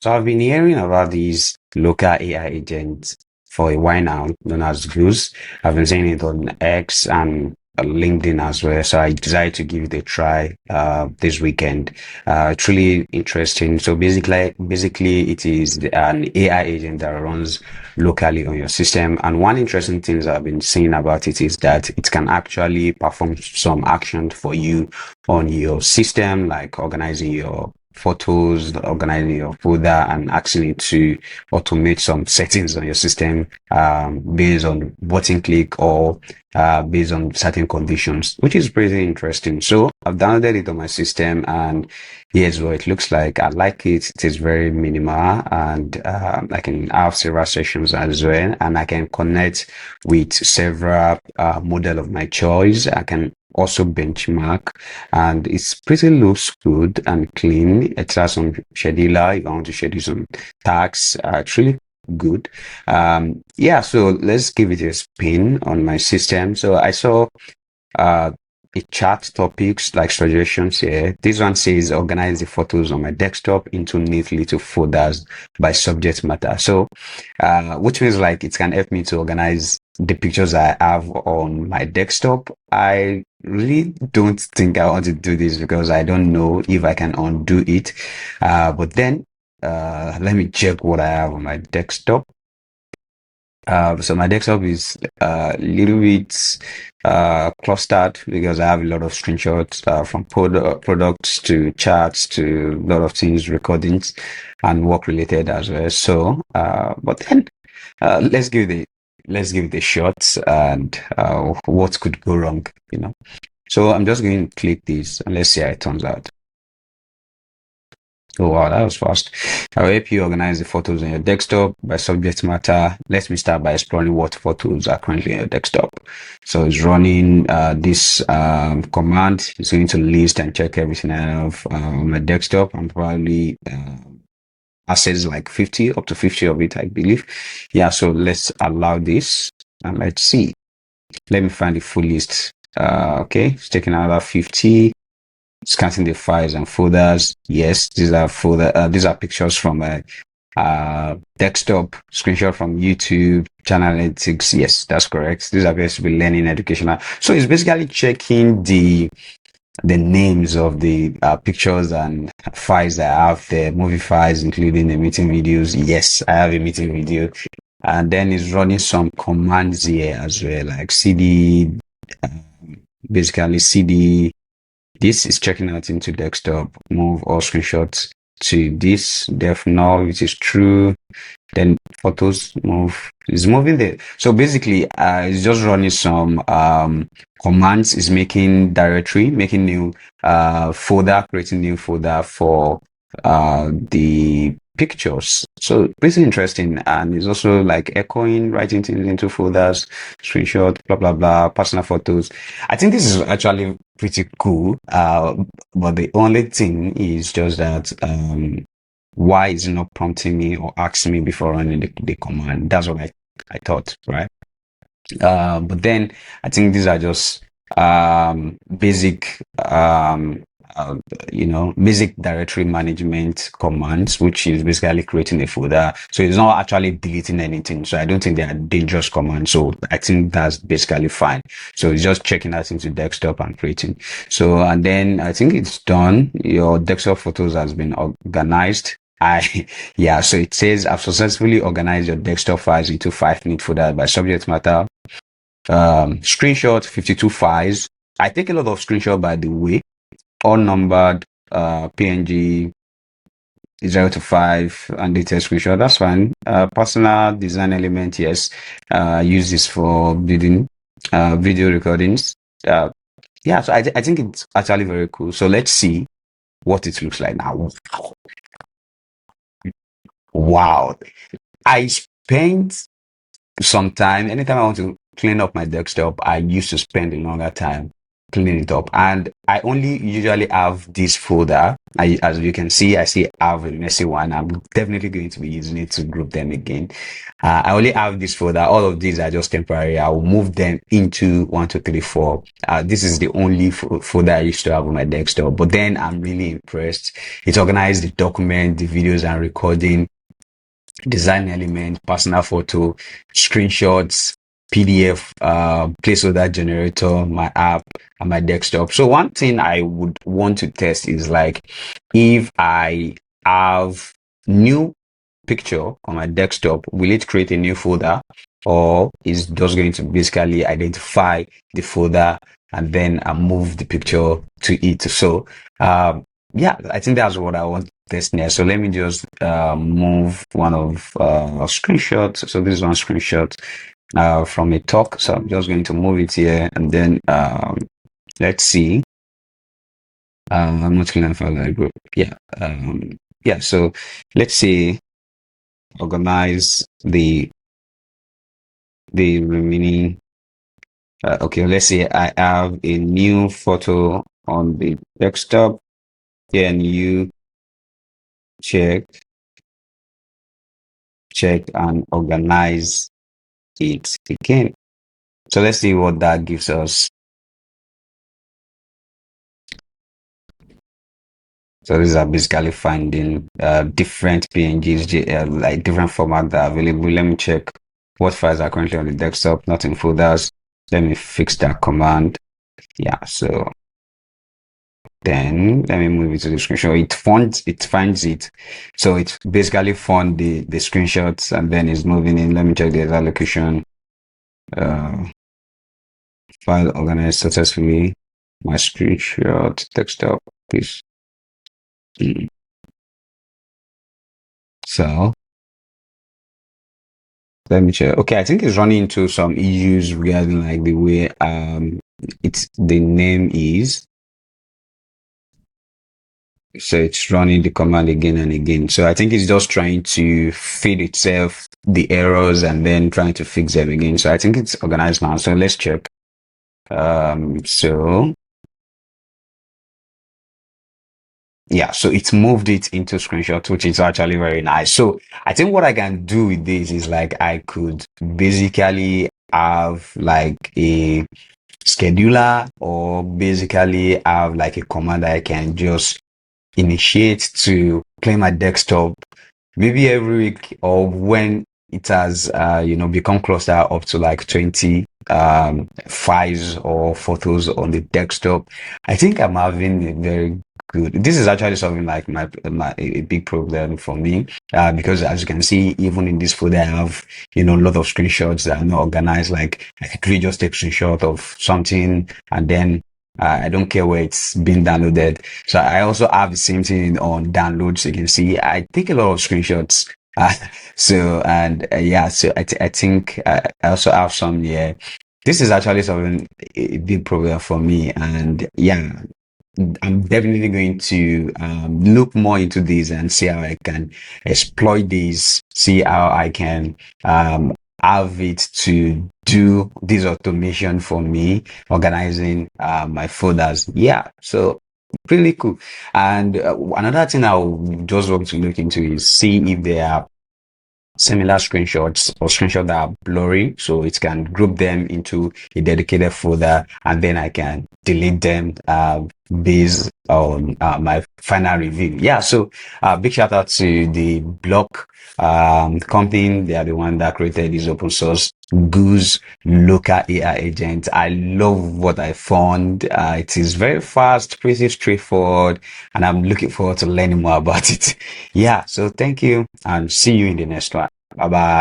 So I've been hearing about these local AI agents for a while now, known as Goose. I've been seeing it on X and LinkedIn as well. So I decided to give it a try this weekend. Truly interesting. So basically, it is an AI agent that runs locally on your system. And one interesting thing I've been seeing about it is that it can actually perform some action for you on your system, like organizing your photos, organizing your folder, and asking it to automate some settings on your system based on button click or based on certain conditions, which is pretty interesting. So I've downloaded it on my system, and here's what it looks like. I like it. It is very minimal, and I can have several sessions as well, and I can connect with several model of my choice. I can also benchmark, and it's pretty looks good and clean. It has some scheduler if I want to schedule some tasks. It's really good. Yeah, so let's give it a spin on my system. So I saw uh a chart topics like suggestions here. This one says organize the photos on my desktop into neat little folders by subject matter. So which means like it can help me to organize the pictures I have on my desktop. I really don't think I want to do this because I don't know if I can undo it. But then let me check what I have on my desktop. So my desktop is a little bit clustered because I have a lot of screenshots from products to charts to a lot of things, recordings, and work related as well. So, but then let's give it a shot, and what could go wrong, you know. So I'm just going to click this and let's see how it turns out. Oh wow, that was fast. I'll help you organize the photos on your desktop by subject matter. Let me start by exploring what photos are currently on your desktop. So it's running this command. It's going to list and check everything I have on my desktop. I'm probably access like 50, up to 50 of it, I believe. Yeah, so let's allow this and let's see. Let me find the full list. Okay, it's taking another 50. Scanning the files and folders. Yes, these are these are pictures from a desktop, screenshot from YouTube, channel analytics. Yes, that's correct. These are basically learning educational. So it's basically checking the names of the pictures and files that I have, the movie files, including the meeting videos. Yes, I have a meeting video, and then it's running some commands here as well, like cd, basically cd. This is checking out into desktop, move all screenshots to this def null, which is true. Then photos move is moving there. So basically, it's just running some commands. Is making directory, making new folder, creating new folder for the pictures. So pretty interesting, and it's also like echoing, writing things into folders, screenshot, blah blah blah, personal photos. I think this is actually pretty cool. But the only thing is just that why is it not prompting me or asking me before running the command? That's what I thought, right? But then I think these are just basic basic directory management commands, which is basically creating a folder. So it's not actually deleting anything. So I don't think they are dangerous commands. So I think that's basically fine. So it's just checking out into desktop and creating. So, and then I think it's done. Your desktop photos has been organized. Yeah, so it says I've successfully organized your desktop files into 5 neat folders by subject matter. Screenshot 52 files. I take a lot of screenshot, by the way, all numbered, PNG 0 to 5 and data screenshot. That's fine. Personal design element, yes. Use this for building video recordings. Yeah, so I think it's actually very cool. So let's see what it looks like now. Wow. I spent some time, anytime I want to clean up my desktop, I used to spend a longer time clean it up. And I only usually have this folder. As you can see, I see I have a messy one. I'm definitely going to be using it to group them again. I only have this folder. All of these are just temporary. I will move them into 1, 2, 3, 4. This is the only folder I used to have on my desktop. But then I'm really impressed. It organized the document, the videos and recording, design element, personal photo, screenshots, PDF, placeholder generator, my app, and my desktop. So one thing I would want to test is like if I have new picture on my desktop, will it create a new folder, or is just going to basically identify the folder and then move the picture to it? So yeah, I think that's what I want to test next. So let me just move one of screenshots. So this is one screenshot from a talk. So I'm just going to move it here, and then let's see. I'm not clear file that group. Yeah. Yeah. So let's see. Organize the remaining. Okay. Let's say I have a new photo on the desktop. Then you check and organize it again. So let's see what that gives us. So these are basically finding different PNGs, like different formats that are available. Let me check what files are currently on the desktop, not in folders. Let me fix that command. Yeah, so then let me move it to the screenshot. It finds it. So it basically found the screenshots and then it's moving in. Let me check the exact location. File organized successfully. My screenshot desktop, please. So let me check. Okay, I think it's running into some issues regarding like the way it's the name is. So it's running the command again and again. So I think it's just trying to feed itself the errors and then trying to fix them again. So I think it's organized now. So let's check. So yeah, so it's moved it into screenshot, which is actually very nice. So I think what I can do with this is like I could basically have like a scheduler, or basically have like a command that I can just initiate to clean my desktop maybe every week, or when it has become cluster up to like 20 files or photos on the desktop. I think I'm having a very good. This is actually something like my a big problem for me, because as you can see, even in this folder I have a lot of screenshots that are not organized. Like I could really just take a screenshot of something and then I don't care where it's been downloaded. So I also have the same thing on downloads. You can see I take a lot of screenshots. So and yeah, so I think I also have some here. This is actually something a big problem for me, and yeah, I'm definitely going to look more into this and see how I can exploit this, see how I can have it to do this automation for me, organizing my folders. Yeah, so really cool. And another thing I would just want to look into is see if there are similar screenshots or screenshots that are blurry, so it can group them into a dedicated folder and then I can delete them based on my final review. Yeah, so big shout out to the block company. They are the one that created this open source Goose local AI agent. I love what I found. It is very fast, pretty straightforward, and I'm looking forward to learning more about it. Yeah, so thank you and see you in the next one. Bye bye.